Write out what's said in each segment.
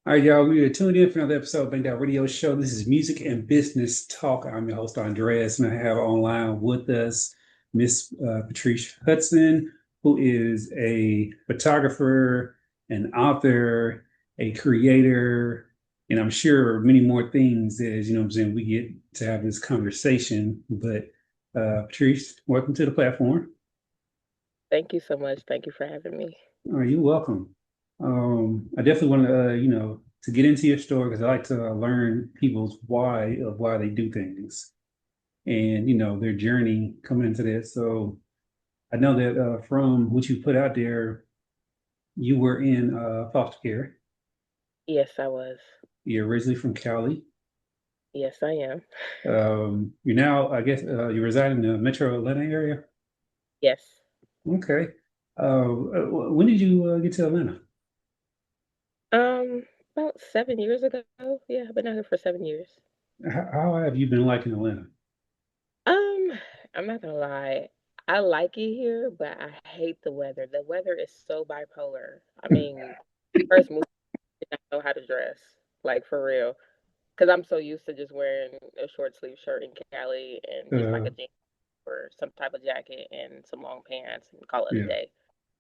All right, y'all. We are tuned in for another episode of Bankedoutt Radio Show. This is Music and Business Talk. I'm your host, Andreas, and I have online with us Miss Patrice Hudson, who is a photographer, an author, a creator, and I'm sure many more things as, what I'm saying, we get to have this conversation. But Patrice, welcome to the platform. Thank you so much. Thank you for having me. Are you welcome? I definitely want to, to get into your story because I like to learn people's why of why they do things and, their journey coming into that. So I know that from what you put out there, you were in foster care. Yes, I was. You're originally from Cali. Yes, I am. You're now, I guess, you reside in the Metro Atlanta area. Yes. Okay. When did you get to Atlanta? About 7 years ago. Yeah, I've been out here for 7 years. How have you been liking Atlanta? Um, I'm not gonna lie. I like it here, but I hate the weather. The weather is so bipolar. I mean, first move, I did not know how to dress, like for real. Because I'm so used to just wearing a short sleeve shirt in Cali and just like Uh, a jean or some type of jacket and some long pants and call it a yeah. day.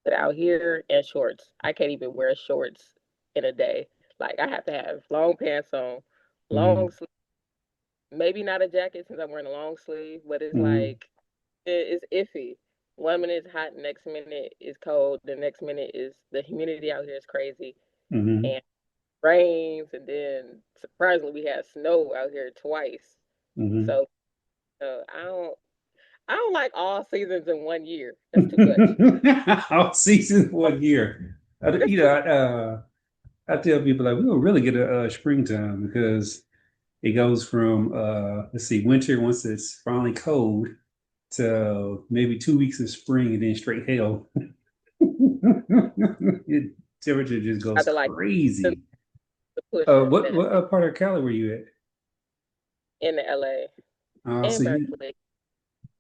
But out here in shorts, I can't even wear shorts in a day. Like I have to have long pants on, long Mhm. sleeve, maybe not a jacket since I'm wearing a long sleeve, but it's Mhm. like it's iffy. 1 minute it's hot, next minute is cold, the next minute is the humidity out here is crazy Mhm. and rains, and then surprisingly we had snow out here twice. Mhm. So I don't like all seasons in 1 year. That's too much. All season 1 year. That's too much. I tell people like we don't really get a springtime because it goes from let's see, winter once it's finally cold to maybe 2 weeks of spring and then straight hell. It, temperature just I goes have to like crazy. push it What that it's part of Cali were you at? in the LA So and you Berkeley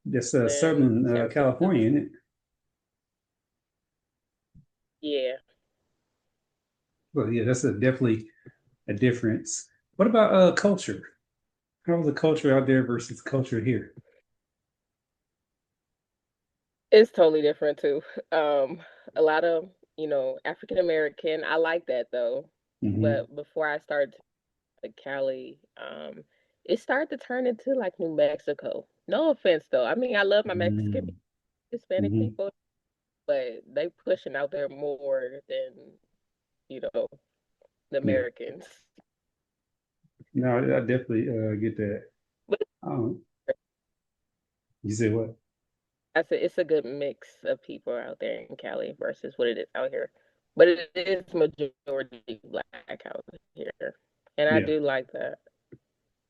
that's and Southern San Francisco. California, isn't it? Yeah. Well, yeah, that's definitely a difference. What about culture? How's the culture out there versus culture here? It's totally different too. Um, a lot of, African American. I like that though. Hmm. But before I started to Cali, it started to turn into like New Mexico. No offense though. I mean, I love my Mexican Hmm. Hispanic Hmm. people, but they pushing out there more than, you know, the Yeah, Americans. no, I definitely get that. But Um, you say what? I said it's a good mix of people out there in Cali versus what it is out here. But it is majority black out here. And I Yeah, do like that.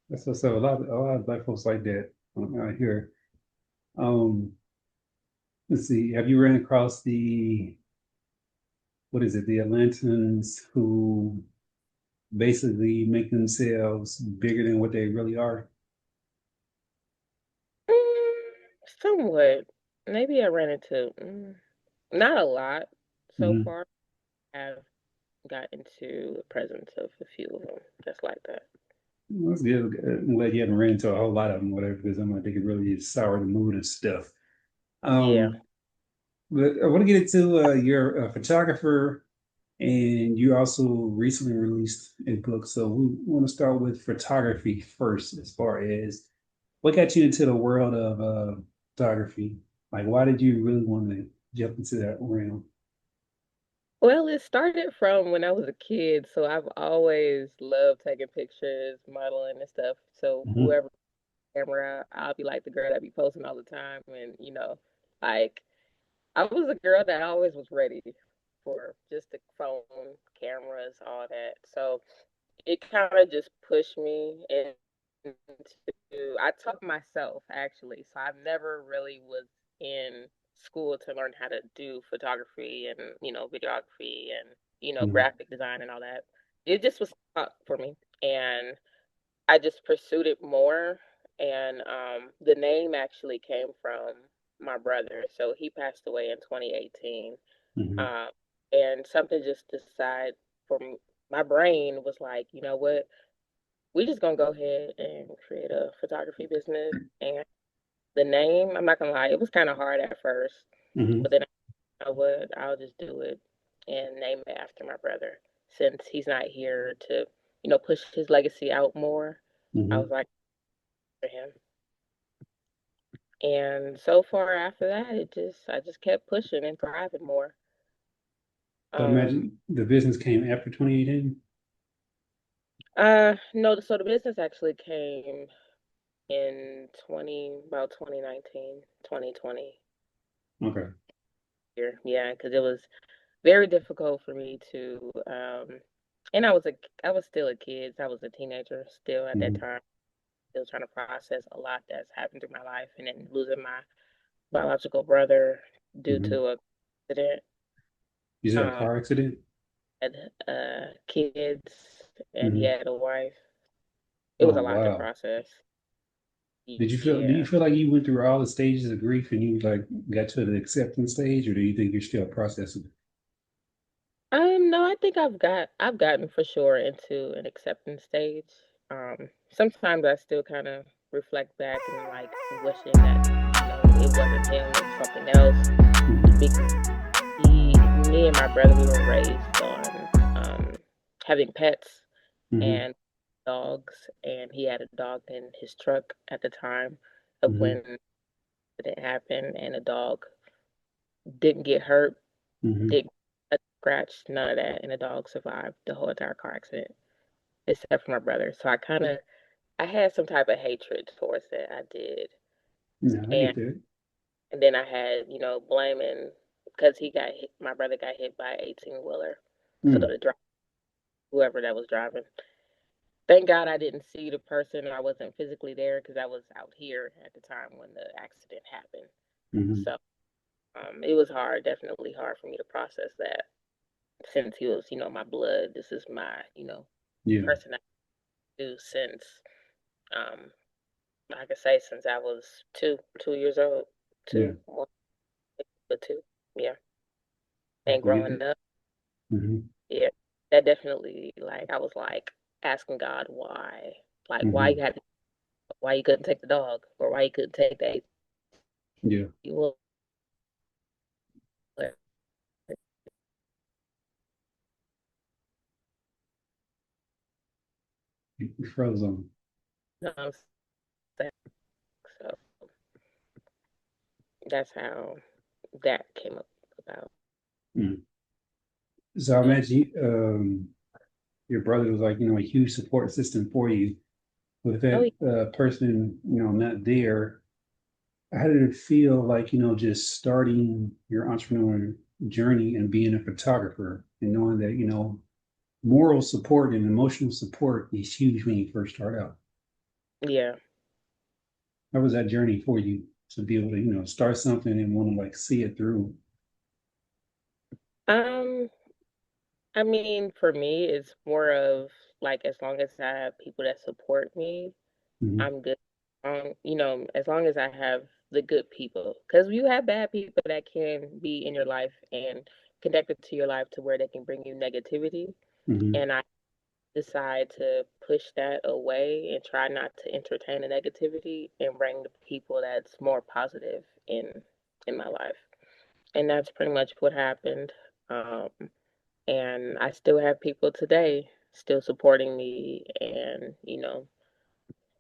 that's what's up. A lot of black folks like that out here. Um, let's see. Have you ran across the what is it? The Atlantans who basically make themselves bigger than what they really are. Mm, somewhat. Maybe I ran into not a lot so Hmm. far. I've got into the presence of a few of them just like that. That's good. I'm glad you haven't ran into a whole lot of them, whatever, because I'm gonna think it really sour the mood and stuff. Yeah. Um, but I want to get into you're a photographer and you also recently released a book. So we want to start with photography first, as far as what got you into the world of photography? Like, why did you really want to jump into that realm? Well, it started from when I was a kid, so I've always loved taking pictures, modeling and stuff. So Hmm. whoever camera, I'll be like the girl that be posting all the time, and like I was a girl that always was ready for just the phone, cameras, all that. So it kind of just pushed me into. I taught myself actually, so I've never really was in school to learn how to do photography and videography and Hmm. graphic design and all that. It just was taught for me, and I just pursued it more. And the name actually came from my brother. So he passed away in 2018. Hmm. Um, and something just decided for me. my brain was like, you know what, we just gonna go ahead and create a photography business. And the name, I'm not gonna lie, it was kind of hard at first, Hmm. but then I know what, I'll just do it and name it after my brother. Since he's not here to, push his legacy out more, I was Hmm. like, for him. And so far after that, I just kept pushing and thriving more. So Um, imagine the business came after 2018. no, so the business actually came in about 2019, 2020 Okay. year. Yeah, because it was very difficult for me to, and I was still a kid. I was a teenager still at that Hmm. time, still trying to process a lot that's happened through my life, and then losing my biological brother due Hmm. to a accident. You said a Um, car accident? had kids, and he Hmm. had a wife. It was Oh, a lot to wow. process. Do Yeah. you feel like you went through all the stages of grief and you like got to the acceptance stage, or do you think you're still processing? No, I think I've gotten for sure into an acceptance stage. Sometimes I still kind of reflect back and like wishing that, it wasn't him, it was something else. Hmm. Because me and my brother, we were raised on having pets Hmm. and dogs, and he had a dog in his truck at the time of Hmm. when it happened, and the dog didn't get hurt, Hmm. didn't get scratched, none of that, and the dog survived the whole entire car accident, except for my brother. So I had some type of hatred towards it. I did, Yeah, I and get that. then I had, blaming because my brother got hit by an 18-wheeler. So Mm. the driver, whoever that was driving, thank God I didn't see the person. I wasn't physically there because I was out here at the time when the accident happened. Hmm. So it was hard, definitely hard for me to process that since he was, my blood. This is my, Yeah, person I knew since, um, I could say since I was 2 years old, yeah, 1, but 2, yeah. I And can get growing that. up, Hmm. yeah, that definitely, like, I was like asking God why, like, Hmm. why you couldn't take the dog, or why you couldn't take the 18 Yeah, wheeler. you froze on. You know what I'm saying? So that's how that came about. Mm. So I Yeah. imagine your brother was like, a huge support system for you. With Oh, that person, not there, how did it feel like, just starting your entrepreneur journey and being a photographer and knowing that, moral support and emotional support is huge when you first start out? yeah. How was that journey for you to be able to, start something and want to like see it through? Um, I mean, for me, it's more of like as long as I have people that support me, Hmm. I'm good. As long as I have the good people, because you have bad people that can be in your life and connected to your life to where they can bring you negativity, Hmm. and I decide to push that away and try not to entertain the negativity and bring the people that's more positive in my life. And that's pretty much what happened. Um, and I still have people today still supporting me and,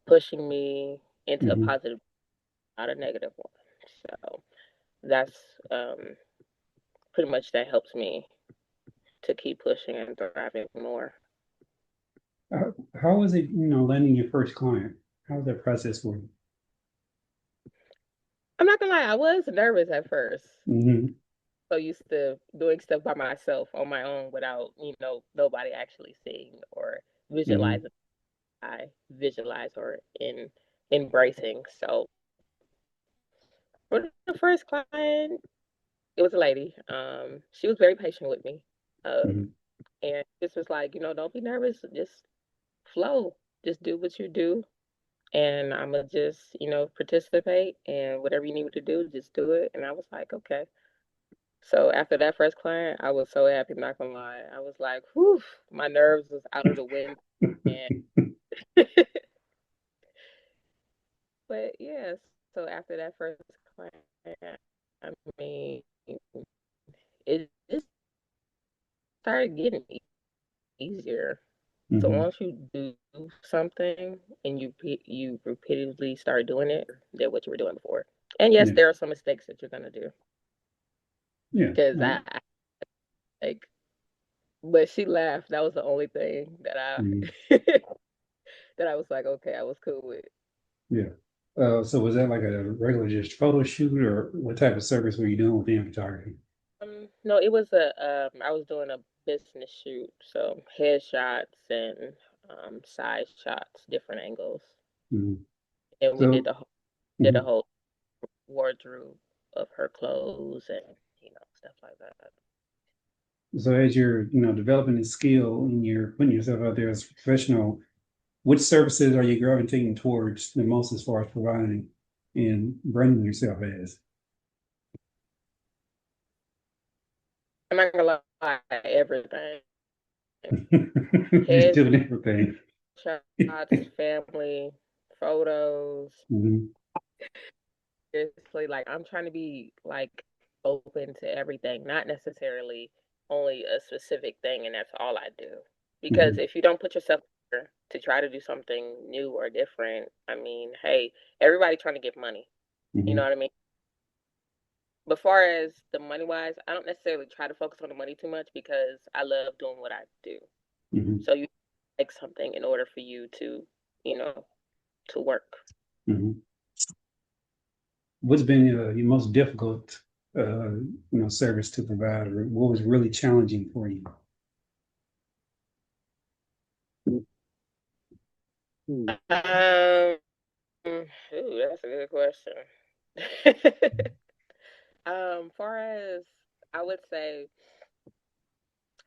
pushing me into a Hmm. positive, not a negative one. So that's pretty much that helps me to keep pushing and thriving more. How was it, landing your first client? How was that process for you? I'm not gonna lie, I was nervous at first. Hmm. So used to doing stuff by myself on my own without, nobody actually seeing or Hmm. visualizing. I visualize or embracing. So for the first client, it was a lady. She was very patient with me. Hmm. And this was like, don't be nervous, just flow. Just do what you do. And I'ma just, participate and whatever you need me to do, just do it. And I was like, okay. So after that first client, I was so happy, not gonna lie. I was like, whew, my nerves was out of the wind. And but yes, so after that first client, I mean, it just started getting easier. So Hmm. once you do something and you repeatedly start doing it, than what you were doing before. And yes, Yeah. there are some mistakes that you're gonna do Yeah. because I like, but she laughed. That was the only thing that Mhm. I that I was like, okay, I was cool with. Yeah. So was that like a regular just photo shoot, or what type of service were you doing with the photography? No, it was I was doing a business shoot, so headshots and side shots, different angles, Mhm. and we So, did a mhm. whole wardrobe of her clothes and stuff like that. So as you're, developing the skill and you're putting yourself out there as a professional, which services are you gravitating towards the most as far as providing and branding yourself as? I'm not gonna lie, everything. Just doing everything. Headshots, family, photos. Hmm. Seriously, like I'm trying to be like open to everything, not necessarily only a specific thing, and that's all I do. Because Hmm. if you don't put yourself there to try to do something new or different, I mean, hey, everybody trying to get money. You know Hmm. what I mean? But far as the money wise, I don't necessarily try to focus on the money too much because I love doing what I do. Hmm. So you like something in order for you to, you know, to work. Hmm. What's been your most difficult, service to provide, or what was really challenging for you? Um, ooh, that's a good question. Far as I would say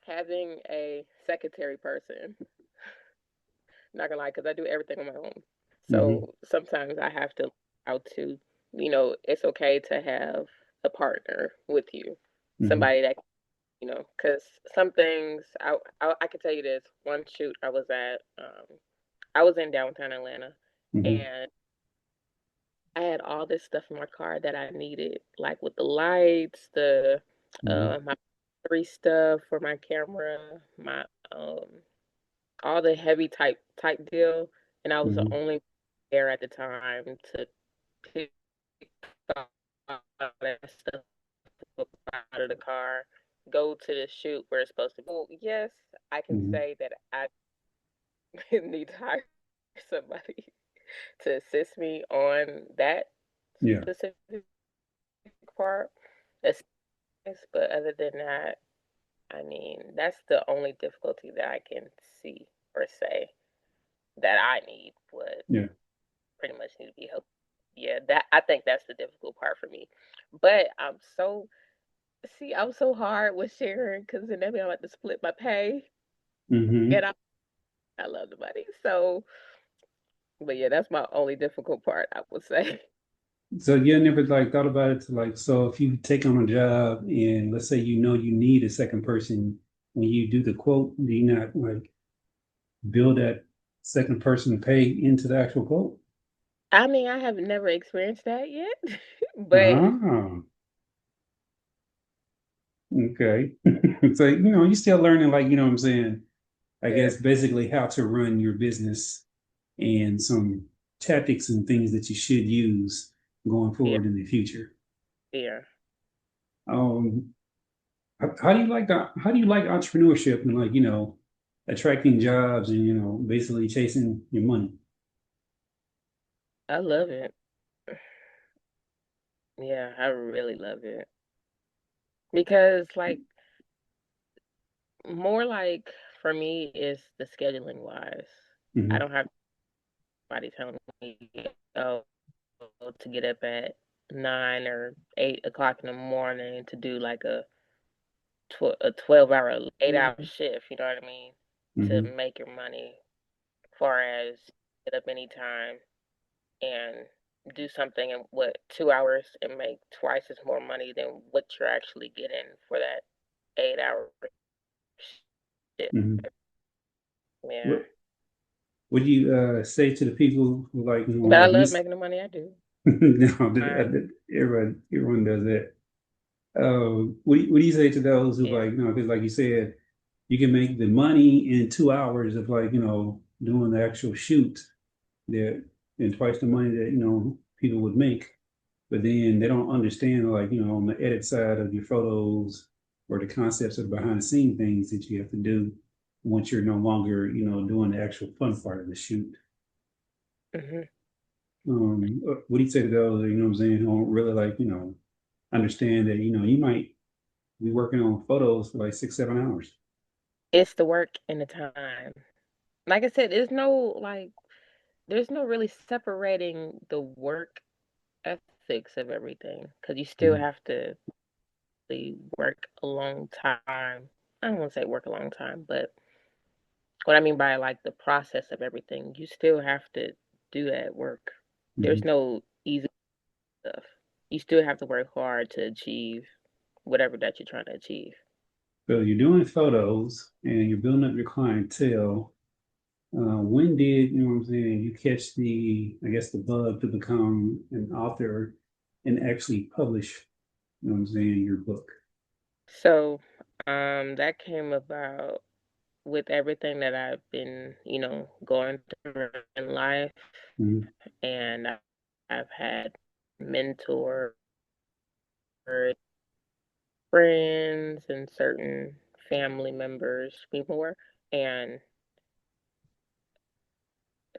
having a secretary person, not gonna lie, because I do everything on my own. Hmm. So sometimes I have to how to, it's okay to have a partner with you, Hmm. somebody that because some things I can tell you this. One shoot I was in downtown Atlanta, Hmm. and I had all this stuff in my car that I needed, like with the lights, the Hmm. my battery stuff for my camera, my all the heavy type deal, and I was the Hmm. only there at the time to pick all that stuff up out of the car, go to the shoot where it's supposed to be. Well, yes, I can Hmm. say that I need to hire somebody to assist me on that Yeah. specific part. That's nice, but other than that, I mean, that's the only difficulty that I can see or say that I need would Yeah. pretty much need to be helped. Yeah, that I think that's the difficult part for me. But I'm so hard with sharing because then that means I have to split my pay, Hmm. and I love the money. So, but yeah, that's my only difficult part, I would say. So you never like thought about it to like, so if you take on a job and let's say you need a second person, when you do the quote, do you not like build that second person pay into the actual quote? I mean, I have never experienced that yet, but Ah, okay. So you're still learning, like, what I'm saying, I yeah, guess basically how to run your business and some tactics and things that you should use going yeah, forward in the future. yeah. Um, how do you like entrepreneurship and like, attracting jobs and, basically chasing your money? I love it. Yeah, I really love it because, like, more like for me is the scheduling wise. I Hmm. don't have anybody telling me, oh, to get up at 9 or 8 o'clock in the morning to do like a 12-hour, 8 hour shift. You know what I mean? To Hmm. make your money, far as get up anytime and do something in what 2 hours and make twice as more money than what you're actually getting for that 8 hour shift. Hmm. Yeah. What What do you say to the people who like, But I like love miss? making the money I do. No, I, everyone does that. What do you say to those who yeah. like, because like you said, you can make the money in 2 hours of like, doing the actual shoot that and twice the money that, people would make. But then they don't understand like, on the edit side of your photos or the concepts of the behind the scene things that you have to do once you're no longer, doing the actual fun part of the shoot. Hmm. What do you say to those, what I'm saying, who don't really like, understand that, you might be working on photos for like 6, 7 hours. It's the work and the time. Like I said, there's no really separating the work ethics of everything because you still Mhm. have to work a long time. I don't want to say work a long time, but what I mean by like the process of everything, you still have to do that work. There's Mhm. no easy stuff. You still have to work hard to achieve whatever that you're trying to achieve. So you're doing photos and you're building up your clientele. When did, what I'm saying, you catch I guess, the bug to become an author and actually publish, what I'm saying, your book? So, that came about with everything that I've been, going through in life, Mhm. and I've had mentors, friends, and certain family members, people were, and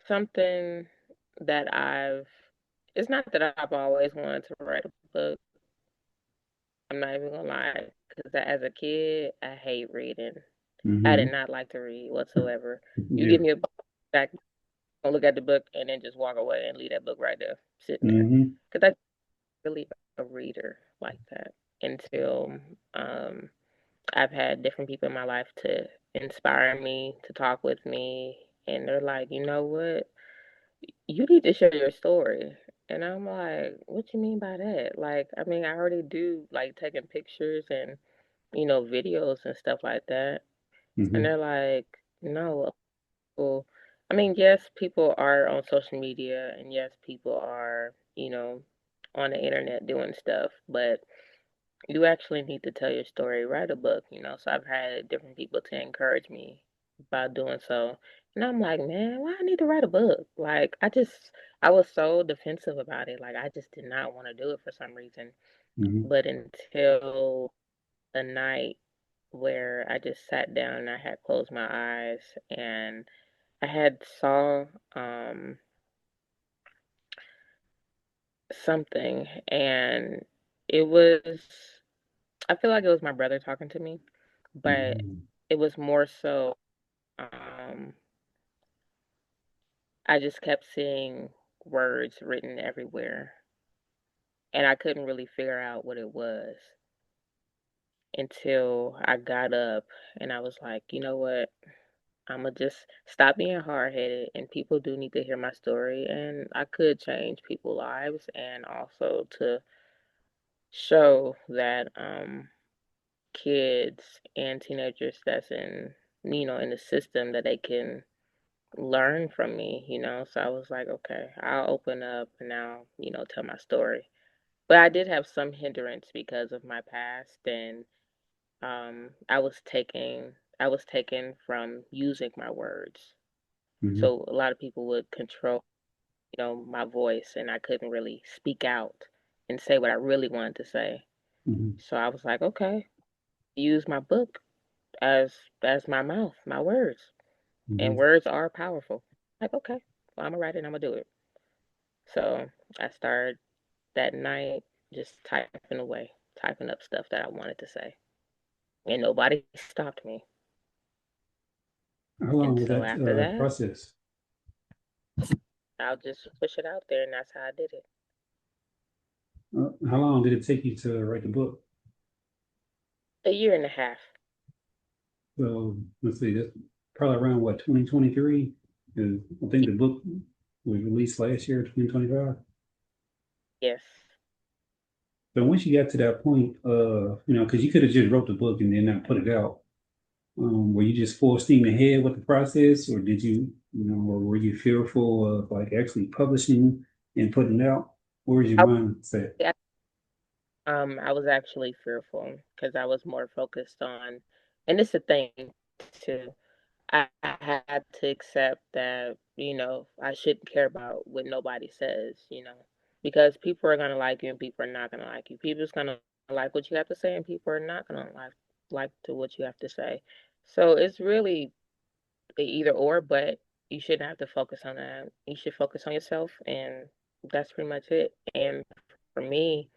something that it's not that I've always wanted to write a book. I'm not even gonna lie, because as a kid, I hate reading. I did Mhm. not like to read whatsoever. You Yeah. give me a book back, I'll look at the book and then just walk away and leave that book right there, sitting there. Hmm. Because I'm really a reader like that until um, I've had different people in my life to inspire me, to talk with me, and they're like, you know what? You need to share your story. And I'm like, what you mean by that? Like, I mean, I already do like taking pictures and, videos and stuff like that. And Hmm. they're like, no, well, I mean, yes, people are on social media and yes, people are, on the internet doing stuff, but you actually need to tell your story, write a book, So I've had different people to encourage me about doing so. And I'm like, man, why I need to write a book? Like, I was so defensive about it. Like, I just did not want to do it for some reason. Hmm. But until the night where I just sat down and I had closed my eyes and I had saw something and it was I feel like it was my brother talking to me, but Hmm. it was more so um I just kept seeing words written everywhere and I couldn't really figure out what it was until I got up and I was like, you know what? I'm gonna just stop being hard headed, and people do need to hear my story, and I could change people's lives, and also to show that kids and teenagers that's in the system that they can learn from me. So I was like, okay, I'll open up and I'll tell my story. But I did have some hindrance because of my past, and I was taken from using my words. Hmm. So a lot of people would control, my voice, and I couldn't really speak out and say what I really wanted to say. Hmm. So I was like, okay, use my book as my mouth, my words. And Hmm. words are powerful. Like, okay, well, I'm gonna write it and I'm gonna do it. So I started that night just typing away, typing up stuff that I wanted to say. And nobody stopped me. How long And was so that after that, process? I'll just push it out there and that's how I did it. How long did it take you to write the book? A year and a half. So let's see, that's probably around what, 2023? I think the book was released last year, 2025. Yes. But once you got to that point, because you could have just wrote the book and then not put it out. Were you just full steam ahead with the process, or did or were you fearful of like actually publishing and putting it out? Where was your I, mindset? I was actually fearful because I was more focused on, and it's a thing too. I had to accept that, I shouldn't care about what nobody says, because people are gonna like you and people are not gonna like you. People's gonna like what you have to say and people are not gonna like to what you have to say. So it's really a either or, but you shouldn't have to focus on that. You should focus on yourself, and that's pretty much it. And for me,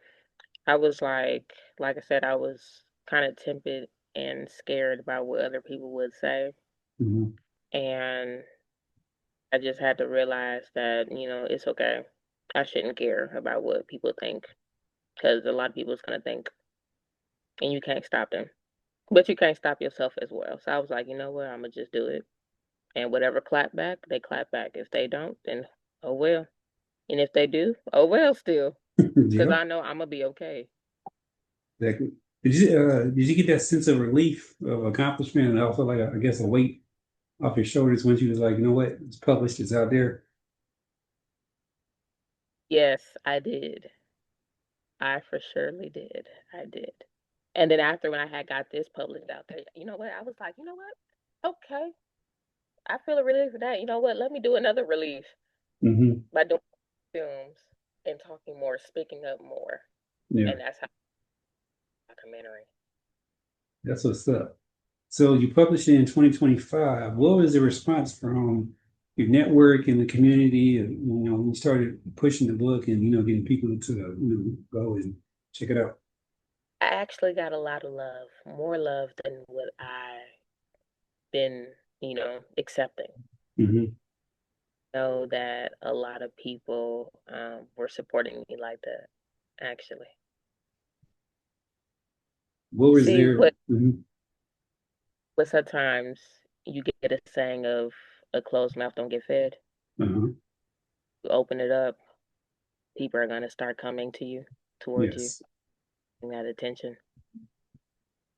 I was like I said, I was kind of timid and scared about what other people would say. Mhm. And I just had to realize that, it's okay. I shouldn't care about what people think because a lot of people is going to think and you can't stop them. But you can't stop yourself as well. So I was like, you know what? I'm going to just do it. And whatever clap back, they clap back. If they don't, then oh well. And if they do, oh well still. Because Yeah, I know I'm going to be okay. exactly. Did you get that sense of relief of accomplishment and also like I guess a weight off your shoulders once you was like, you know what, it's published, it's out there? Yes, I did. I for surely did. I did. And then after when I had got this published out there, you know what? I was like, you know what? Okay. I feel a relief for that. You know what? Let me do another relief Hmm. by doing films and talking more, speaking up more. Yeah, And that's how documentary. that's what's up. So you published it in 2025. What was the response from your network and the community? When you started pushing the book and getting people to go and check it out. I actually got a lot of love, more love than what I been, accepting. Hmm. Know that a lot of people were supporting me like that, actually. What was See, their? Mhm. what sometimes you get a saying of a closed mouth don't get fed. Uh-huh. You open it up, people are gonna start coming to you, towards you, Yes. and that attention.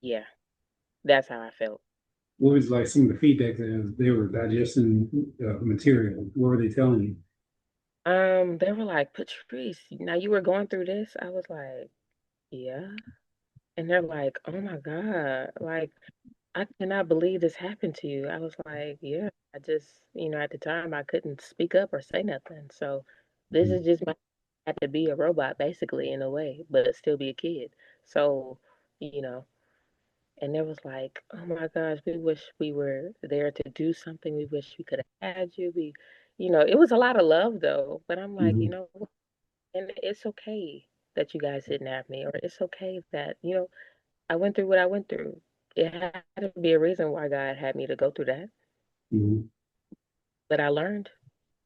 Yeah, that's how I felt. What was like some of the feedback that they were digesting material? What were they telling you? They were like, Patrice, now you were going through this. I was like, yeah. And they're like, oh my God, like I cannot believe this happened to you. I was like, yeah, I just, at the time I couldn't speak up or say nothing. So this is just my I had to be a robot basically in a way, but still be a kid. So, you know, and there was like, oh my gosh, we wish we were there to do something. We wish we could have had you. It was a lot of love though. But I'm like, Hmm. what? And it's okay that you guys didn't have me, or it's okay that, I went through what I went through. It had to be a reason why God had me to go through that. Hmm. But I learned.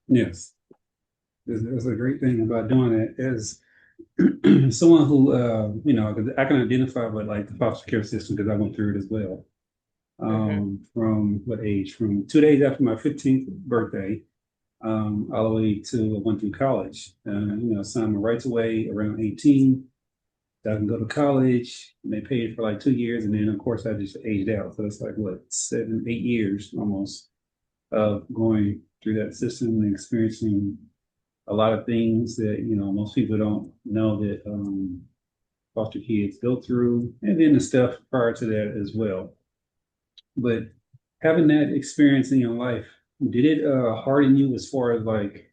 Yes. That's a great thing about doing it as someone who, 'cause I can identify with like the foster care system because I went through it as well. Hmm. From what age? From 2 days after my 15th birthday, all the way to I went through college. Signed my rights away around 18. I can go to college, and they paid for like 2 years, and then of course I just aged out. So it's like what 7, 8 years almost of going through that system and experiencing a lot of things that most people don't know that foster kids go through, and then the stuff prior to that as well. But having that experience in your life, did it harden you as far as like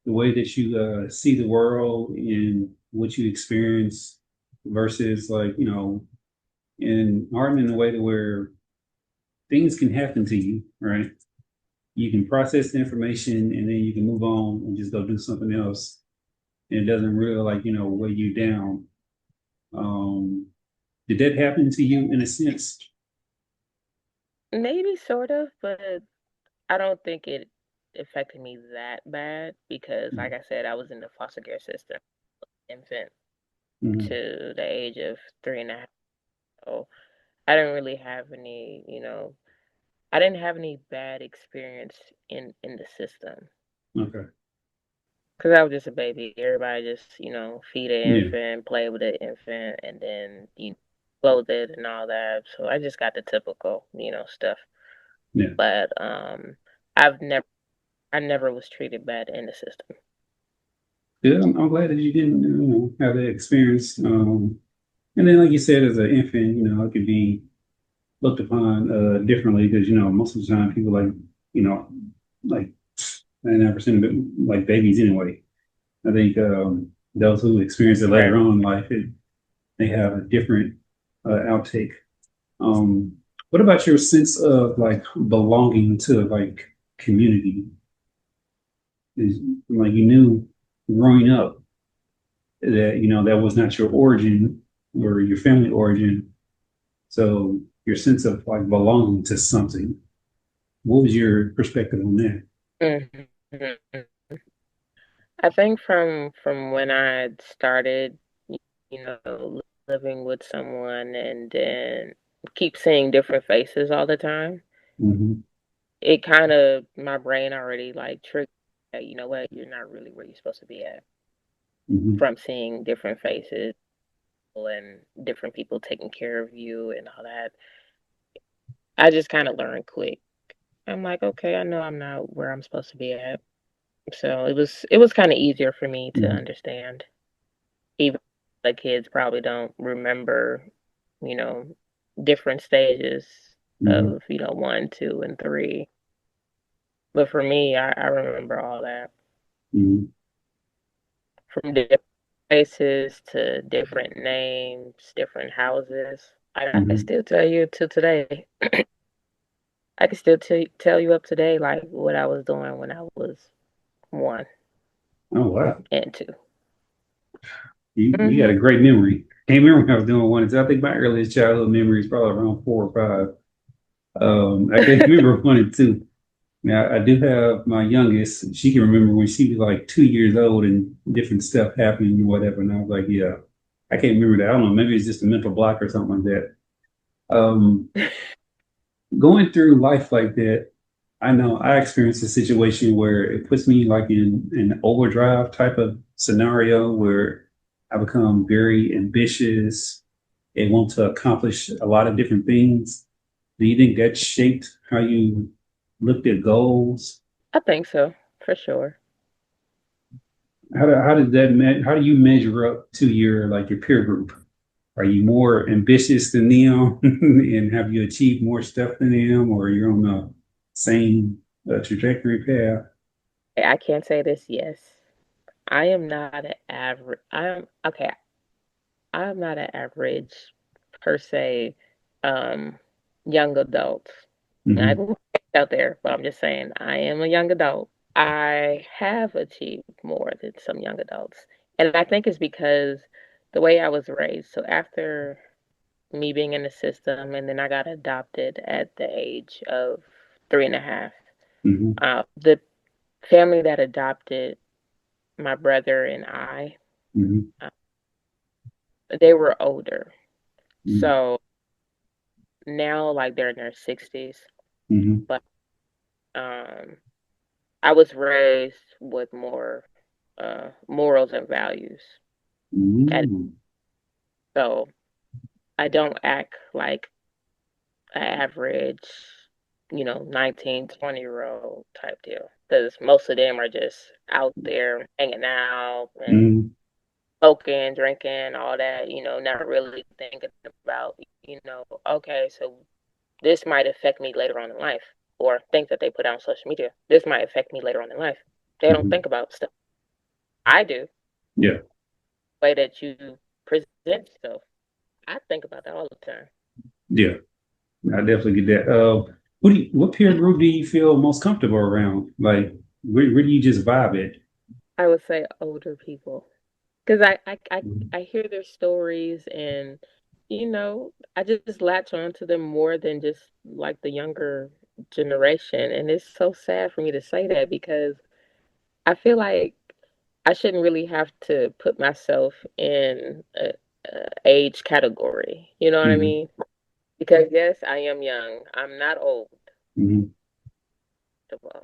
the way that you see the world and what you experience versus like and harden in a way to where things can happen to you, right? You can process the information and then you can move on and just go do something else, and it doesn't really like weigh you down. Um, did that happen to you in a sense? Maybe sort of, but I don't think it affected me that bad because, like I said, I was in the foster care system, infant Mm-hmm. to the age of 3.5. So I didn't really have any, I didn't have any bad experience in the system. Okay. Because I was just a baby. Everybody just, feed an Yeah, infant, play with the infant, and then you clothe it and all that. So I just got the typical, stuff. yeah, But I've never, I never was treated bad in the system. yeah. I'm glad that you didn't, have that experience. And then, like you said, as an infant, it could be looked upon differently because most of the time people you know like 99% of it like babies anyway. I think those who experience it later Right. on in life, they have a different outtake. Um, what about your sense of like belonging to like community? Is like you knew growing up that that was not your origin or your family origin, so your sense of like belonging to something. What was your perspective on that? hmm I think from when I started, living with someone and then keep seeing different faces all the time, Hmm. it kind of my brain already like triggered that, you know what, you're not really where you're supposed to be at Hmm. from seeing different faces and different people taking care of you and all that. I just kind of learned quick. I'm like, okay, I know I'm not where I'm supposed to be at. So it was kind of easier for me to Hmm. understand. Even the kids probably don't remember, you know, different stages Hmm. of, 1, 2, and 3. But for me, I remember all that Hmm. from different places to different names, different houses. I can Hmm. still tell you to today. I can still tell you up today, like what I was doing when I was Oh, wow, and 2. you got Hmm a great memory. Can't remember when I was doing one. I think my earliest childhood memory is probably around 4 or 5. I can't remember 1 and 2. Now I do have my youngest. She can remember when she was like 2 years old and different stuff happened and whatever. And I was like, yeah, I can't remember that. I don't know. Maybe it's just a mental block or something like that. Um, Going through life like that, I know I experienced a situation where it puts me like in an overdrive type of scenario where I become very ambitious and want to accomplish a lot of different things. Do you think that shaped how you looked at goals? I think so, for sure. How do you measure up to your peer group? Are you more ambitious than them, and have you achieved more stuff than them, or you're on the same trajectory path? I can't say this, yes. I am not an average. I'm okay. I'm not an average per se, um, young adult. I Hmm. go out there, but I'm just saying I am a young adult. I have achieved more than some young adults, and I think it's because the way I was raised. So after me being in the system, and then I got adopted at the age of 3.5. Hmm. The family that adopted my brother and I, Hmm. uh, they were older. Hmm. So now, like, they're in their 60s, Hmm. but um, I was raised with more morals and values. And Hmm. so I don't act like an average, 19, 20-year-old type deal. Because most of them are just out there hanging out and Hmm. smoking, drinking, all that, not really thinking about, okay, so this might affect me later on in life, or things that they put out on social media. This might affect me later on in life. They don't Hmm. think about stuff. I do. Yeah, The way that you present yourself. I think about that all the time. yeah, I definitely get that. What peer group do you feel most comfortable around? Like, where do you just vibe at? I would say older people. Because I hear their stories and, I just latch on to them more than just like the younger generation. And it's so sad for me to say that because I feel like I shouldn't really have to put myself in a age category. You know what I Hmm. mean? Because yes, I am young. I'm not old. Hmm.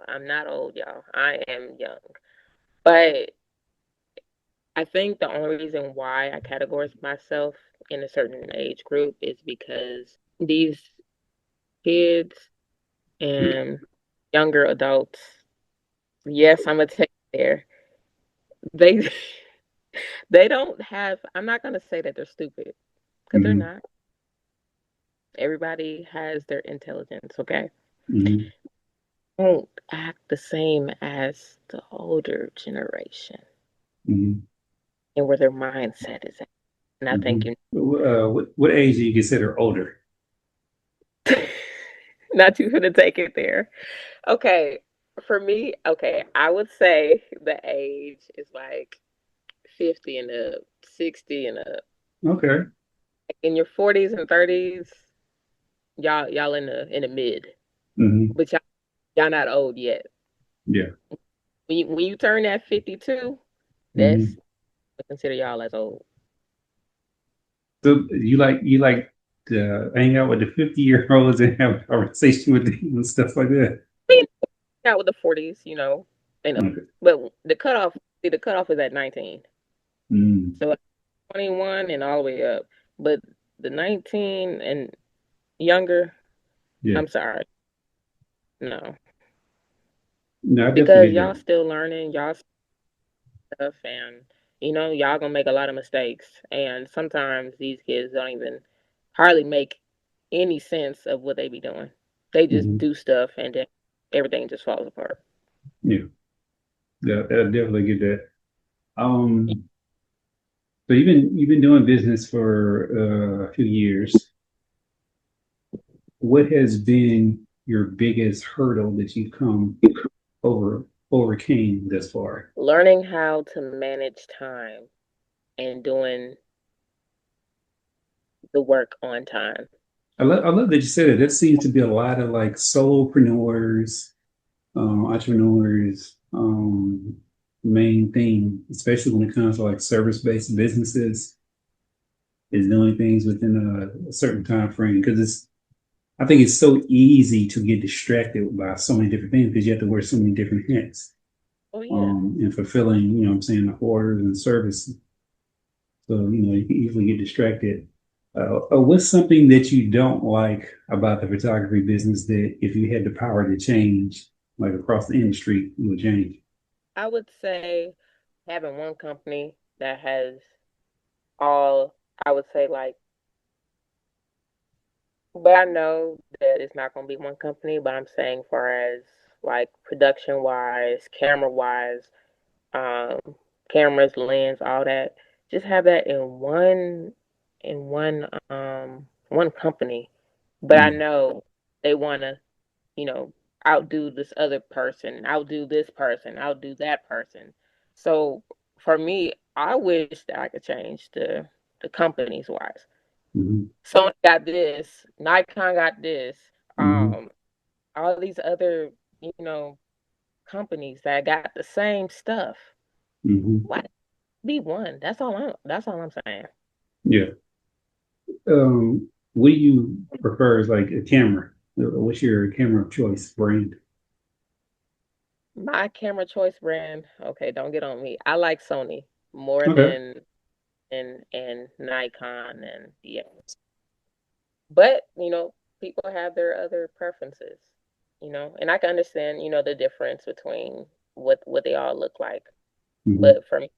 I'm not old, y'all. I am young. But I think the only reason why I categorize myself in a certain age group is because these kids and younger adults, yes, I'm gonna take it there. They they don't have. I'm not gonna say that they're stupid because they're Hmm. not. Everybody has their intelligence. Okay, Hmm. don't act the same as the older generation Hmm. and where their mindset is at. And I Hmm. think you What age do you consider older? not you gonna take it there. Okay, for me, okay, I would say the age is like 50 and up, 60 and up. Okay. In your 40s and 30s, y'all in the mid, Hmm. but y'all not old yet. Yeah. When you turn that 52, Hmm. that's I consider y'all as old. So you like to hang out with the 50-year-olds and have a conversation with them and stuff like that. I mean, out with the 40s, and up. Okay. But the cutoff is at 19. Mm. So 21 and all the way up. But the 19 and younger, Yeah. I'm sorry, no, No, I because definitely y'all get still learning, y'all stuff, and y'all gonna make a lot of mistakes. And sometimes these kids don't even hardly make any sense of what they be doing. They that. just do stuff, and then everything just falls apart. Yeah. Yeah, I definitely get that. So you've been doing business for a few years. What has been your biggest hurdle that you've come overcame thus far? Learning how to manage time and doing the work on time. I love that you said it. That seems to be a lot of like solopreneurs, entrepreneurs, main thing, especially when it comes to like service-based businesses, is doing things within a certain time frame. Because I think it's so easy to get distracted by so many different things because you have to wear so many different hats, Oh yeah. and fulfilling, what I'm saying, the orders and service. So, you can easily get distracted. What's something that you don't like about the photography business that if you had the power to change, like across the industry, you would change? I would say having one company that has all, I would say like, but I know that it's not going to be one company, but I'm saying far as like production wise, camera wise, um, cameras, lens, all that, just have that in one company. But I Mm. know they want to, you know, outdo this other person, outdo this person, outdo that person. So for me, I wish that I could change the companies wise. Hmm. Sony got this, Nikon got this, Hmm. um, all these other, you know, companies that got the same stuff. Hmm. Why be one? That's all I'm saying. Yeah. What do you prefer as like a camera? What's your camera of choice brand? My camera choice brand, okay, don't get on me. I like Sony more Okay. than and Nikon and yeah. But, people have their other preferences, and I can understand, the difference between what they all look like. Hmm. But for me,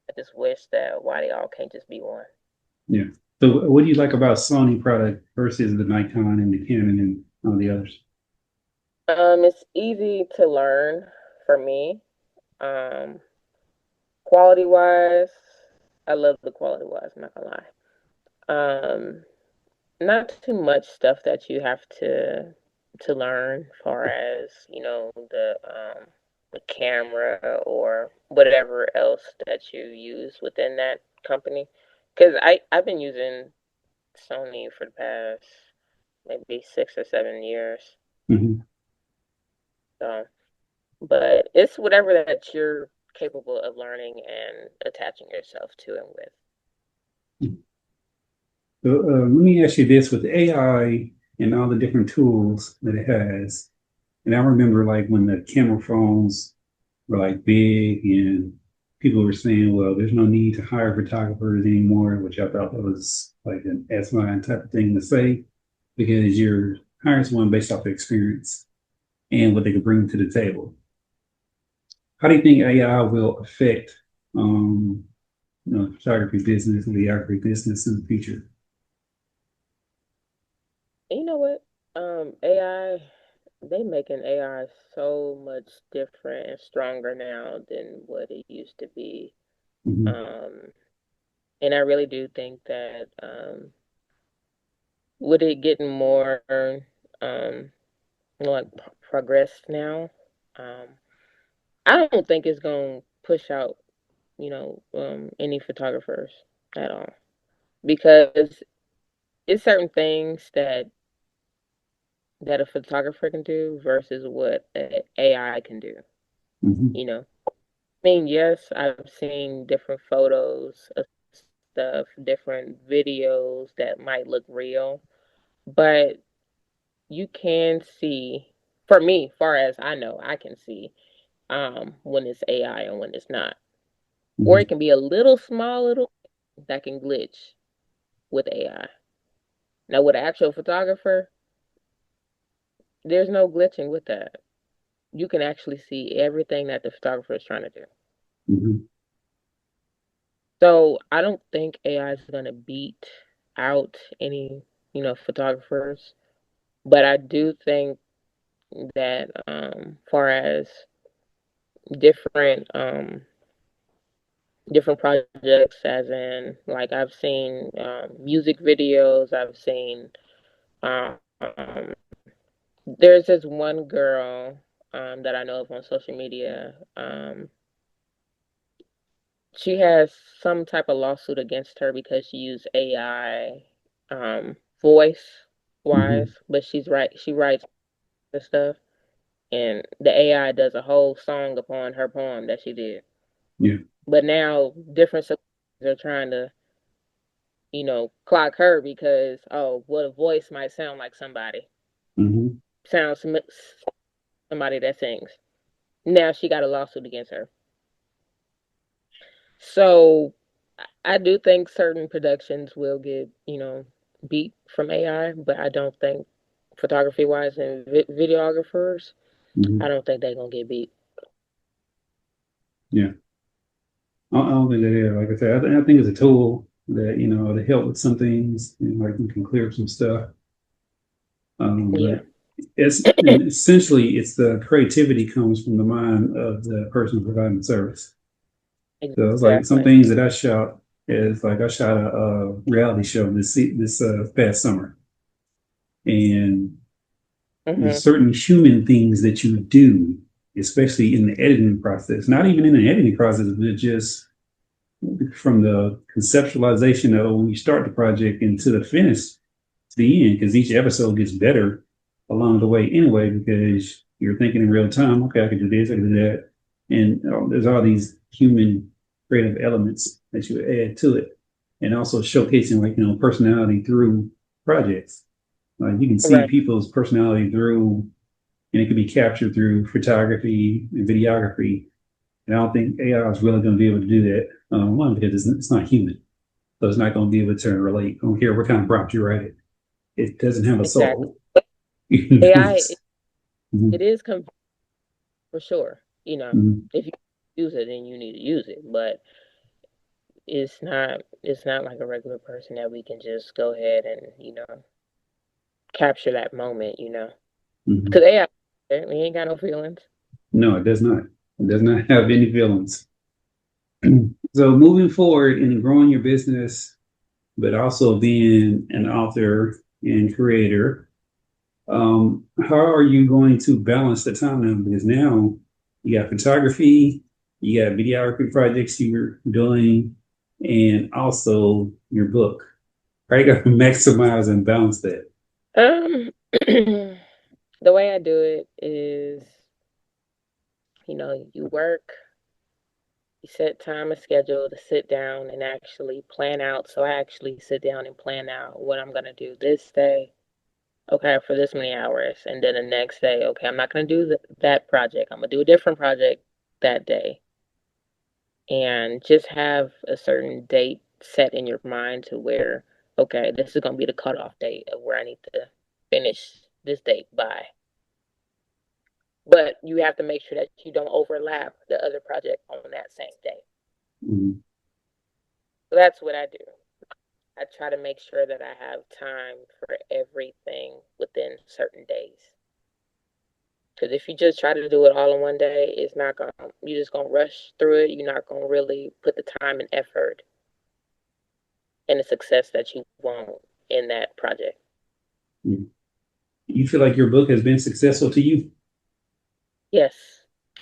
I just wish that why they all can't just be one. Yeah. So what do you like about Sony product versus the Nikon and the Canon and all the others? It's easy to learn for me. Um, Quality wise, I love the quality wise, I'm not gonna lie. Not too much stuff that you have to learn far as, the camera or whatever else that you use within that company. Because I've been using Sony for the past maybe 6 or 7 years. Hmm. So, but it's whatever that you're capable of learning and attaching yourself to and with. So let me ask you this: with AI and all the different tools that it has, and I remember like when the camera phones were like big and people were saying, well, there's no need to hire photographers anymore, which I thought that was like an asinine type of thing to say because you're hiring someone based off of experience and what they can bring to the table. How do you think AI will affect photography business and videography business in the future? You know what? AI, they making AI so much different and stronger now than what it used to be. Mm-hmm. Um, and I really do think that with it getting more um like progressed now, um, I don't think it's gonna push out, any photographers at all because it's certain things that a photographer can do versus what AI can do. Mm-hmm. You know, I mean, yes, I've seen different photos of stuff, different videos that might look real, but you can see, for me, far as I know, I can see when it's AI and when it's not. Or it Mm-hmm. can be a little small little that can glitch with AI. Now with an actual photographer, there's no glitching with that. You can actually see everything that the photographer is trying to do. Mm-hmm. So I don't think AI is gonna beat out any, photographers. But I do think that far as different different projects as in like I've seen music videos, I've seen um there's this one girl that I know of on social media. She has some type of lawsuit against her because she used AI voice Mm-hmm. wise, but she writes the stuff and the AI does a whole song upon her poem that she did. Yeah. But now different celebrities are trying to, clock her because oh, what a voice might sound like somebody. Mm-hmm. Sounds somebody that sings. Now she got a lawsuit against her. So I do think certain productions will get, beat from AI, but I don't think photography wise and videographers, I Mm-hmm. don't think they're gonna get beat. Yeah. I don't think that is. Like I said, I think it's a tool that, to help with some things, like you can clear up some stuff. Yeah, But and essentially it's the creativity comes from the mind of the person providing the service. So it's like some exactly. things that I shot is like I shot a reality show this past summer, and Hmm. there's certain human things that you do, especially in the editing process. Not even in the editing process, but just from the conceptualization of when you start the project into the finish to the end, because each episode gets better along the way anyway, because you're thinking in real time, okay, I can do this, I can do that. And there's all these human creative elements that you add to it. And also showcasing like, personality through projects. Like you can see Right. people's personality through, and it can be captured through photography and videography. And I don't think AI is really going to be able to do that. One, because it's not human. So it's not going to be able to relate. I don't care what kind of prompt you write it. It doesn't have a Exactly. soul. You know? AI, it Mhm, is for sure. mhm, If you use it, then you need to use it. But it's not like a regular person that we can just go ahead and capture that moment. mhm. Because AI, we ain't got no feelings. No, it does not. It does not have any feelings. So moving forward and growing your business, but also being an author and creator, how are you going to balance the time now? Because now you got photography, you got videography projects you're doing, and also your book. How you got to maximize and balance that? The way I do it is, you work, you set time and schedule to sit down and actually plan out. So I actually sit down and plan out what I'm gonna do this day. Okay, for this many hours, and then the next day, okay, I'm not gonna do that project. I'm gonna do a different project that day. and just have a certain date set in your mind to where, okay, this is going to be the cutoff date of where I need to finish this date by. But you have to make sure that you don't overlap the other project on that same day. Mm-hmm. So that's what I do. I try to make sure that I have time for everything within certain days. Because if you just try to do it all in one day, it's not going to, you're just going to rush through it. You're not going to really put the time and effort and the success that you want in that project. Mm-hmm. You feel like your book has been successful to you? Yes.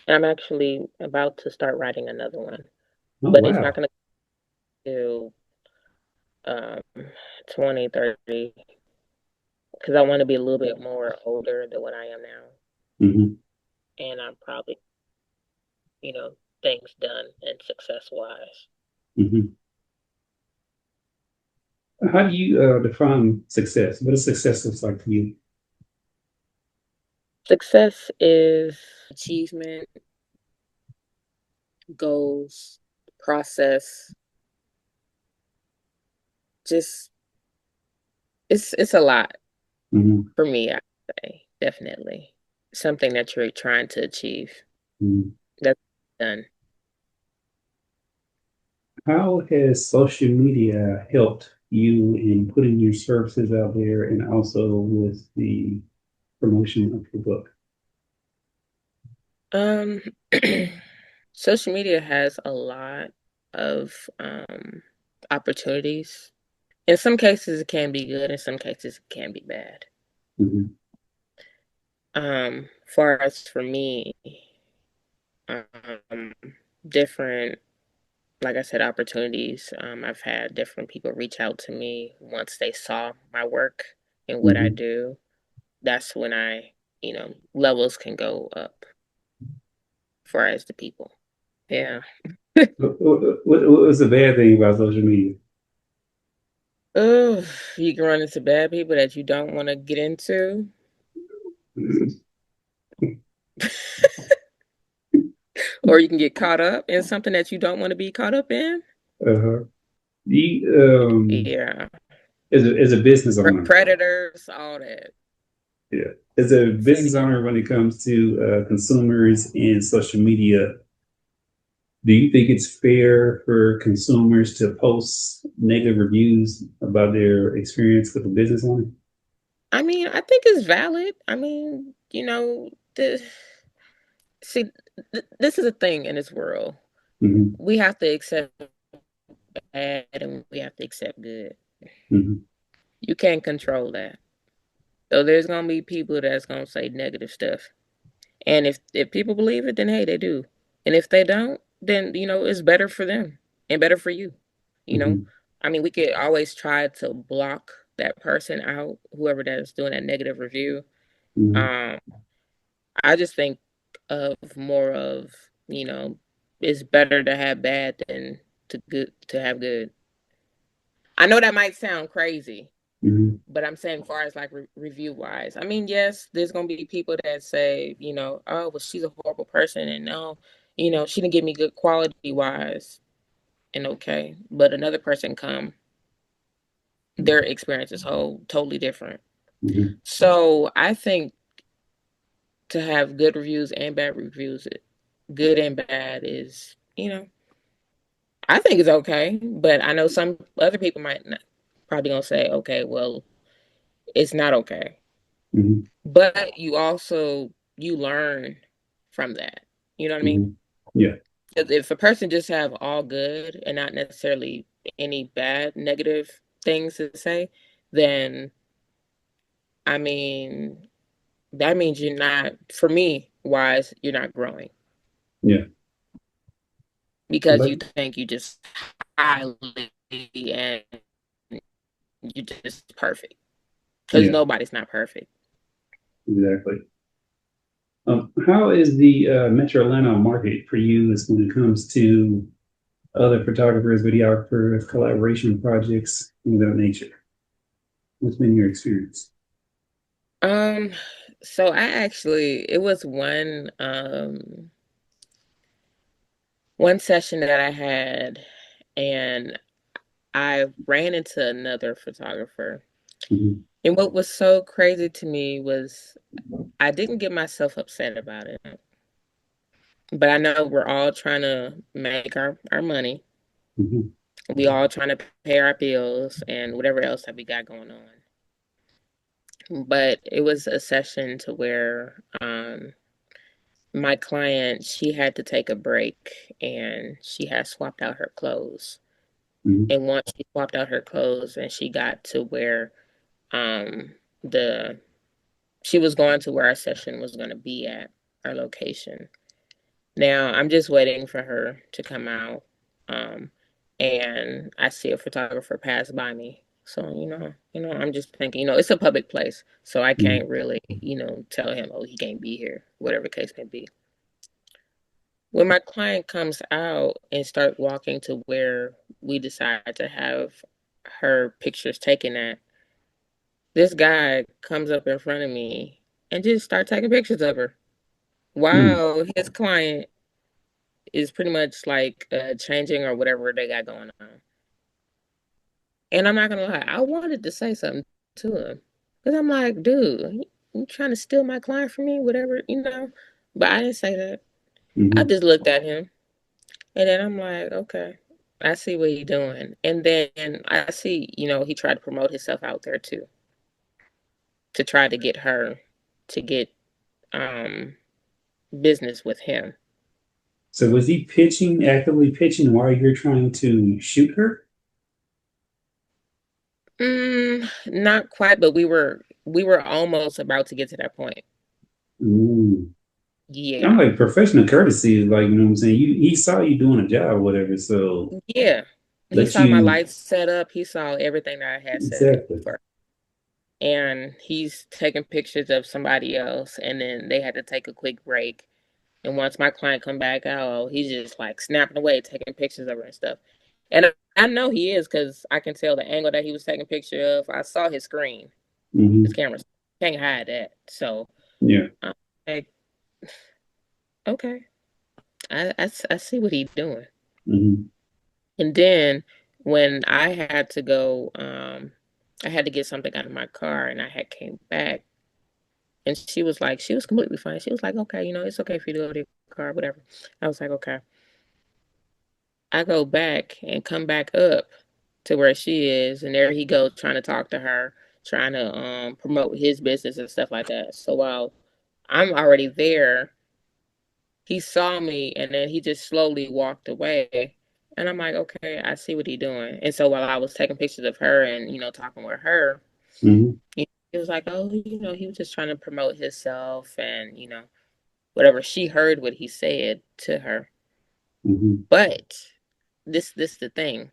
And I'm actually about to start writing another one, Oh, but it's not wow. going to do 2030 because I want to be a little bit more older than what I am now. Mm-hmm. And I'm probably, you know, things done and success wise. Mm-hmm. How do you define success? What does success look like to you? Success is achievement, goals, process. Just it's a lot Mm-hmm. for me, I say, definitely. Something that you're trying to achieve. Mm-hmm. That's done. How has social media helped you in putting your services out there and also with the promotion of your book? Um social media has a lot of opportunities. In some cases it can be good, in some cases it can be bad. Mm-hmm. Far as for me, um different, like I said, opportunities. I've had different people reach out to me once they saw my work and what I Mm-hmm. do. That's when levels can go up far as the people. Yeah. What was the bad thing about social media? Oh, you can run into bad people that you don't want to get into, or you can get caught up in something that you don't want to be caught up in. Uh-huh. You, Yeah. as a business owner, Predators, all that. yeah, as a Say it business again. owner, when it comes to consumers and social media, do you think it's fair for consumers to post negative reviews about their experience with a business owner? I mean, I think it's valid. I mean, see, this is a thing in this world. Mm-hmm. We have to accept bad and we have to accept good. Mm-hmm. You can't control that. So there's gonna be people that's gonna say negative stuff. And if people believe it, then hey, they do. And if they don't, then it's better for them and better for you. You know, Mm-hmm. I mean, we could always try to block that person out, whoever that's doing that negative review. Mm-hmm. Um, I just think of more of, it's better to have bad than to have good. I know that might sound crazy, Mm-hmm. but I'm saying, far as like review wise, I mean, yes, there's gonna be people that say, oh, well, she's a horrible person, and no, she didn't give me good quality wise, and okay, but another person come, their experience is whole totally different. Mm-hmm. So I think to have good reviews and bad reviews, good and bad is, I think it's okay, but I know some other people might not, probably gonna say, okay, well, it's not okay. Mm-hmm. But you learn from that. You know what I mean? Mm-hmm. Yeah. If a person just have all good and not necessarily any bad negative things to say, then I mean that means you're not, for me wise, you're not growing Yeah. because you Like, think you just highly and you're just perfect because yeah, nobody's not perfect. exactly. How is the Metro Atlanta market for you as when it comes to other photographers, videographers, collaboration projects, things of that nature? What's been your experience? Um, so I actually, it was one one session that I had, and I ran into another photographer. Hmm. And what was so crazy to me was I didn't get myself upset about it. But I know we're all trying to make our money. Hmm. We all trying to pay our bills and whatever else that we got going on. But it was a session to where my client, she had to take a break and she had swapped out her clothes. Hmm. And once she swapped out her clothes and she got to where um the she was going to where our session was going to be at, our location. Now I'm just waiting for her to come out. Um, and I see a photographer pass by me. So, I'm just thinking, it's a public place. So I Hmm. can't really, tell him, oh, he can't be here, whatever the case may be. When my client comes out and start walking to where we decide to have her pictures taken at, this guy comes up in front of me and just start taking pictures of her Hmm. while his client is pretty much like changing or whatever they got going on. And I'm not gonna lie, I wanted to say something to him because I'm like, dude, you trying to steal my client from me, whatever. But I didn't say that. I Hmm. just looked at him, and then I'm like, okay, I see what he's doing. And then I see, he tried to promote himself out there too, to try to get her to get um business with him. So was he pitching, actively pitching while you're trying to shoot her? Not quite, but we were almost about to get to that point. Ooh. I'm Yeah. like professional courtesy is like, you know what I'm saying? He saw you doing a job or whatever, so Yeah. He let saw my you lights set up. He saw everything that I had set up exactly. for. And he's taking pictures of somebody else, and then they had to take a quick break. And once my client come back out, he's just like snapping away, taking pictures of her and stuff. And I know he is because I can tell the angle that he was taking picture of. I saw his screen, his Hmm. camera. Can't hide that. So Yeah. I'm like, okay, I see what he's doing. Hmm. And then when I had to go, I had to get something out of my car, and I had came back, and she was completely fine. She was like, okay, it's okay for you to go to your car, whatever. I was like, okay. I go back and come back up to where she is, and there he goes trying to talk to her, trying to promote his business and stuff like that. So while I'm already there, he saw me, and then he just slowly walked away. And I'm like, okay, I see what he's doing. And so while I was taking pictures of her and, talking with her, Hmm. he was like, oh, he was just trying to promote himself and, whatever. She heard what he said to her. Hmm. But this the thing.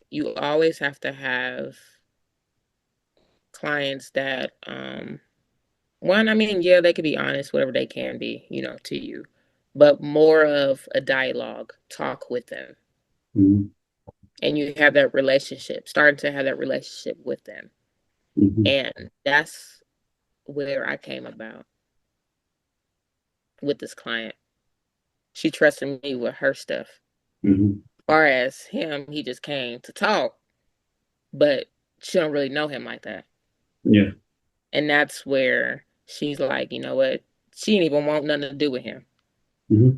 You always have to have clients that one, I mean, yeah, they could be honest, whatever they can be, to you. But more of a dialogue, talk with them. Hmm. And you have that relationship, starting to have that relationship with them. Hmm. And that's where I came about with this client. She trusted me with her stuff. Hmm. As far as him, he just came to talk, but she don't really know him like that. Yeah. And that's where she's like, you know what? She didn't even want nothing to do with him Hmm.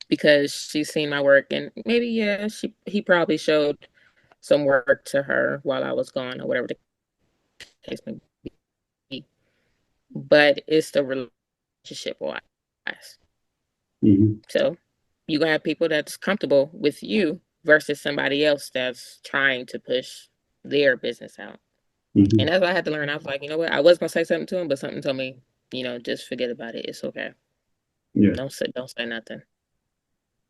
because she's seen my work and maybe yeah, he probably showed some work to her while I was gone or whatever the case may be. But it's the relationship wise. Hmm. So you're gonna have people that's comfortable with you versus somebody else that's trying to push their business out. And Hmm. that's what I had to learn. I was like, you know what? I was gonna say something to him, but something told me, just forget about it. It's okay. Yeah. Don't say nothing.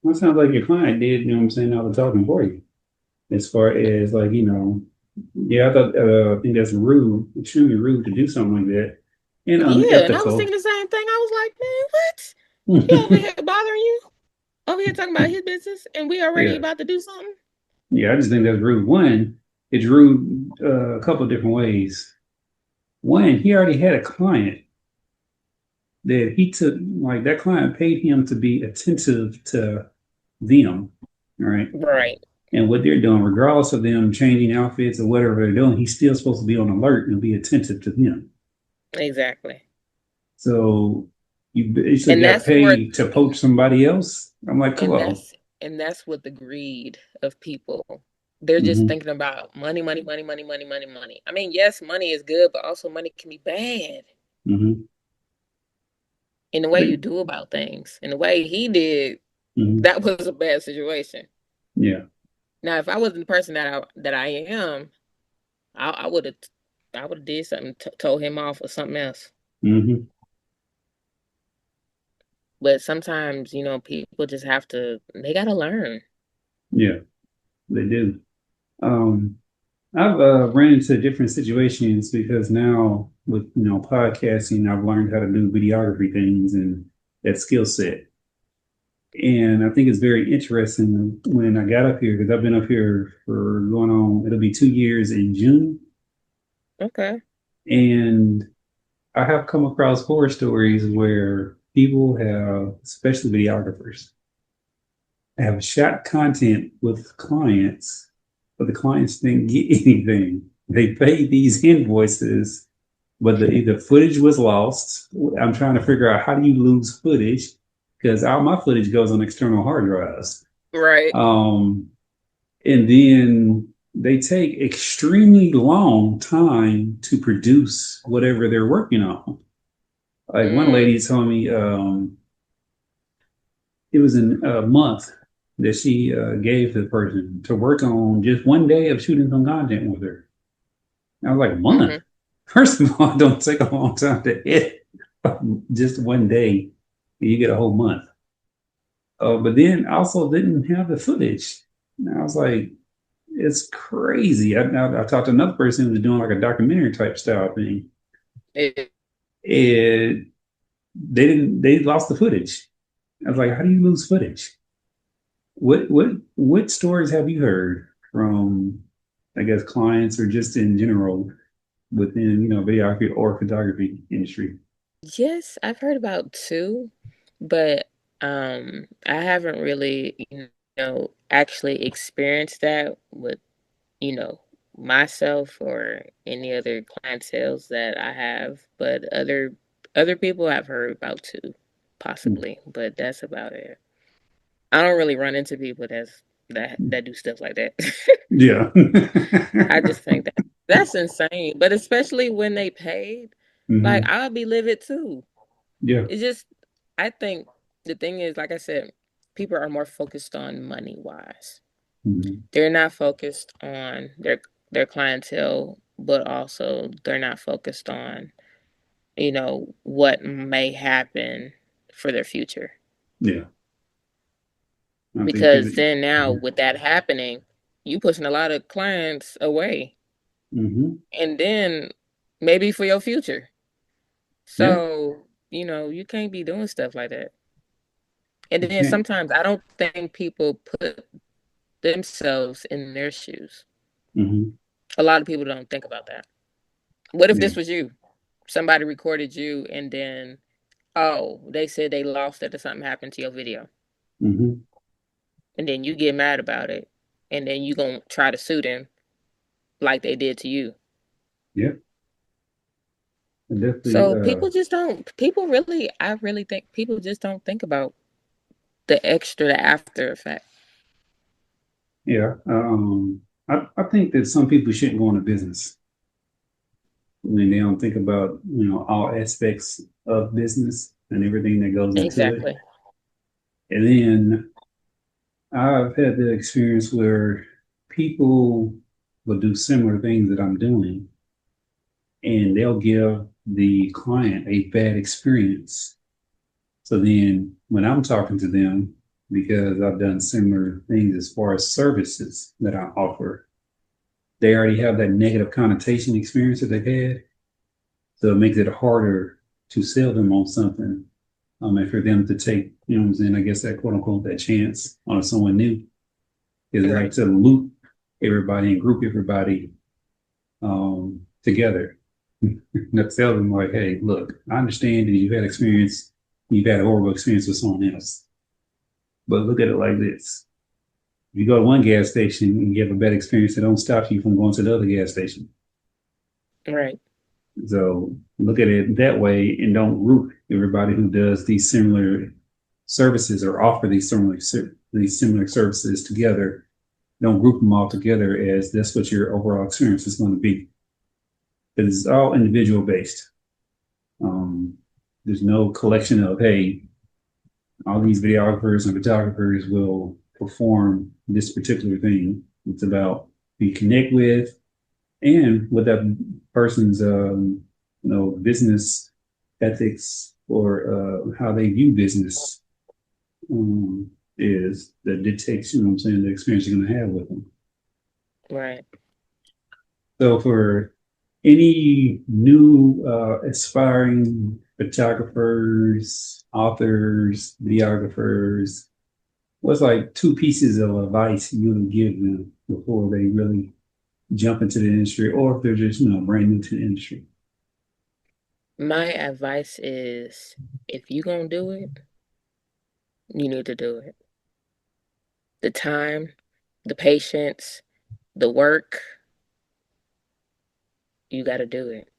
That sounds like your client did, you know what I'm saying, all the talking for you. As far as like, yeah, I think that's rude, extremely rude to do something like that. And Yeah, and I was unethical. thinking the same thing. I was like, man, what? He over Yeah. here bothering you? Over here talking about his business, and we already about to do something? Yeah, I just think that's rude. One, it's rude a couple of different ways. One, he already had a client. that he took, like that client paid him to be attentive to them, right? Right. And what they're doing, regardless of them changing outfits or whatever they're doing, he's still supposed to be on alert and be attentive to them. Exactly. So you basically And got that's where paid to poach somebody else. I'm like, come and on. that's and that's what the greed of people. They're just Hmm. thinking about money, money, money, money, money, money, money. I mean, yes, money is good, but also money can be bad Hmm. in the way you do about things. In the way he did, Hmm. that was a bad situation. Yeah. Now, if I wasn't the person that I am, I would have I would have did something, told him off or something else. Hmm. But sometimes, people just have to. They gotta learn. Yeah, they do. Um, I've ran into different situations because now with podcasting, I've learned how to do videography things and that skill set. And I think it's very interesting when I got up here because I've been up here for going on, it'll be 2 years in June. Okay. And I have come across horror stories where people have, especially videographers, have shot content with clients, but the clients didn't get anything. They paid these invoices, but the footage was lost. I'm trying to figure out how do you lose footage because all my footage goes on external hard drives. Right. Um, and then they take extremely long time to produce whatever they're working on. Like one Mm. lady told me, it was in a month that she gave the person to work on just one day of shooting some content with her. I was like, a month? Mm-hmm. First of all, it don't take a long time to edit. Just one day, you get a whole month. But then also didn't have the footage. And I was like, it's crazy. I talked to another person who was doing like a documentary type style thing. It, And they lost the footage. I was like, how do you lose footage? What stories have you heard from, I guess, clients or just in general within, videography or photography industry? yes, I've heard about two, but I haven't really, actually experienced that with, you know, myself or any other clientels that I have, but other people I've heard about two, possibly, but that's about it. I don't really run into people that do stuff like that. Yeah. I just think that's insane. But especially when they paid, like Hmm. I'll be livid too. Yeah. It's just I think the thing is, like I said, people are more focused on money wise. Hmm. They're not focused on their clientele, but also they're not focused on, what may happen for their future. Yeah. I think people. Because then now with that happening, you pushing a lot of clients away. Hmm. And then maybe for your future. Yeah. So, you can't be doing stuff like that. And You then can't. sometimes I don't think people put themselves in their shoes. Hmm. A lot of people don't think about that. What if Yeah. this was you? Somebody recorded you and then, oh, they said they lost it or something happened to your video. Hmm. And then you get mad about it. And then you going to try to sue them like they did to you. Yeah. Definitely. So people just don't, people really, I really think people just don't think about the extra, the after effect. Yeah. I think that some people shouldn't go into business when they don't think about, all aspects of business and everything that goes into it. Exactly. And then I've had the experience where people will do similar things that I'm doing, and they'll give the client a bad experience. So then when I'm talking to them, because I've done similar things as far as services that I offer, they already have that negative connotation experience that they've had. So it makes it harder to sell them on something. And for them to take, what I'm saying, I guess that quote unquote, that chance on someone new. Because they like Right. to loop everybody and group everybody together. Not tell them like, hey, look, I understand that you've had a horrible experience with someone else, but look at it like this. If you go to one gas station and you have a bad experience, it don't stop you from going to the other gas station. Right. So look at it that way and don't group everybody who does these similar services or offer these similar services together. Don't group them all together as that's what your overall experience is going to be. Because it's all individual based. There's no collection of, hey, all these videographers and photographers will perform this particular thing. It's about who you connect with and what that person's business ethics or how they view business is that dictates, you know what I'm saying, the experience you're gonna have with them. Right. So for any new aspiring photographers, authors, videographers, what's like two pieces of advice you would give them before they really jump into the industry, or if they're just, brand new to the industry? My advice is if you're going to do it, you need to do it. The time, the patience, the work, you got to do it.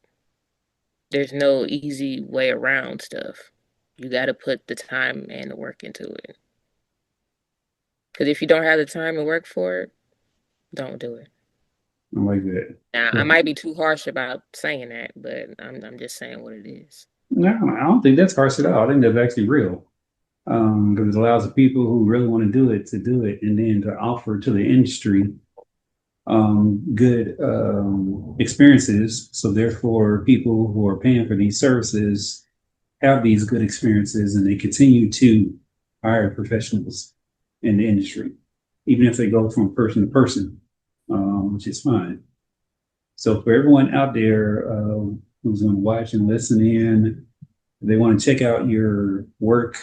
There's no easy way around stuff. You got to put the time and the work into it. Because if you don't have the time and work for it, don't do it. I like that. Now, I So, might be too harsh about saying that, but I'm just saying what it is. no, I don't think that's harsh at all. I think that's actually real. Because it allows the people who really want to do it and then to offer to the industry good experiences. So therefore, people who are paying for these services have these good experiences and they continue to hire professionals in the industry, even if they go from person to person, which is fine. So for everyone out there who's going to watch and listen in, if they want to check out your work,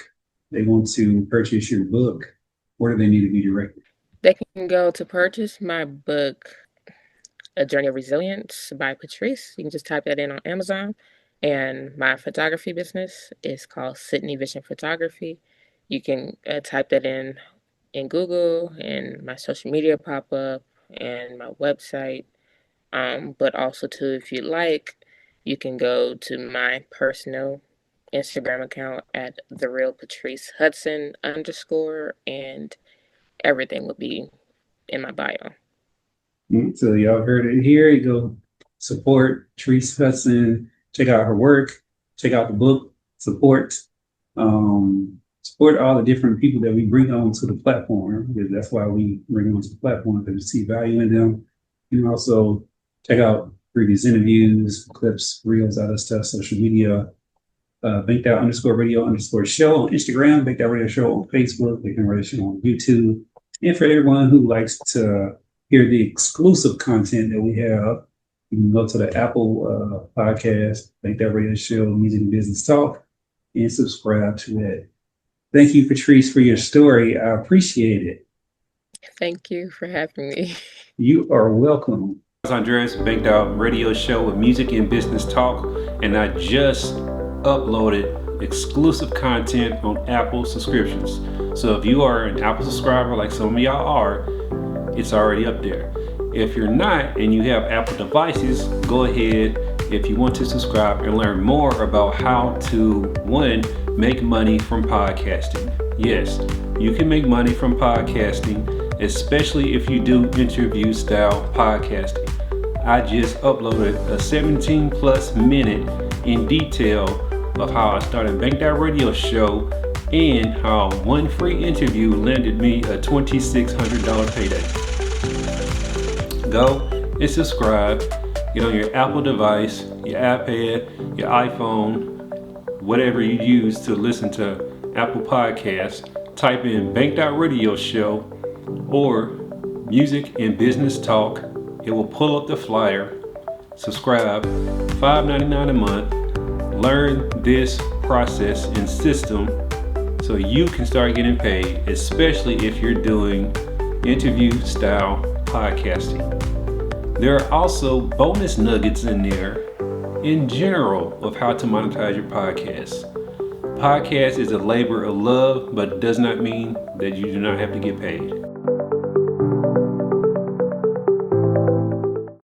they want to purchase your book, where do they need to be directed? They can go to purchase my book, A Journey of Resilience by Patrice. You can just type that in on Amazon. And my photography business is called Sydney Vision Photography. You can type that in Google, and my social media pop up, and my website. But also too, if you like, you can go to my personal Instagram account at the real Patrice Hudson _ and everything will be in my bio. So y'all heard it here. You go support Patrice Hudson, check out her work, check out the book, support all the different people that we bring onto the platform, because that's why we bring them onto the platform, because we see value in them. You can also check out previous interviews, clips, reels, all that stuff, social media, Bankedoutt _radio_show on Instagram, Bankedoutt Radio Show on Facebook, Bankedoutt Radio Show on YouTube. And for everyone who likes to hear the exclusive content that we have, you can go to the Apple podcast, Bankedoutt Radio Show, Music and Business Talk, and subscribe to it. Thank you, Patrice, for your story. I appreciate it. Thank you for having me. You are welcome. Andreas, Bankedoutt Radio Show with Music and Business Talk, and I just uploaded exclusive content on Apple subscriptions. So if you are an Apple subscriber like some of y'all are, it's already up there. If you're not and you have Apple devices, go ahead if you want to subscribe and learn more about how to, one, make money from podcasting. Yes, you can make money from podcasting, especially if you do interview style podcasting. I just uploaded a 17+ minute in detail of how I started Bankedoutt Radio Show and how one free interview landed me a $2,600 payday. Go and subscribe. Get on your Apple device, your iPad, your iPhone, whatever you use to listen to Apple Podcasts. Type in Bankedoutt Radio Show or Music and Business Talk. It will pull up the flyer. Subscribe, $5.99 a month. Learn this process and system so you can start getting paid, especially if you're doing interview style podcasting. There are also bonus nuggets in there in general of how to monetize your podcast. Podcast is a labor of love, but it does not mean that you do not have to get paid.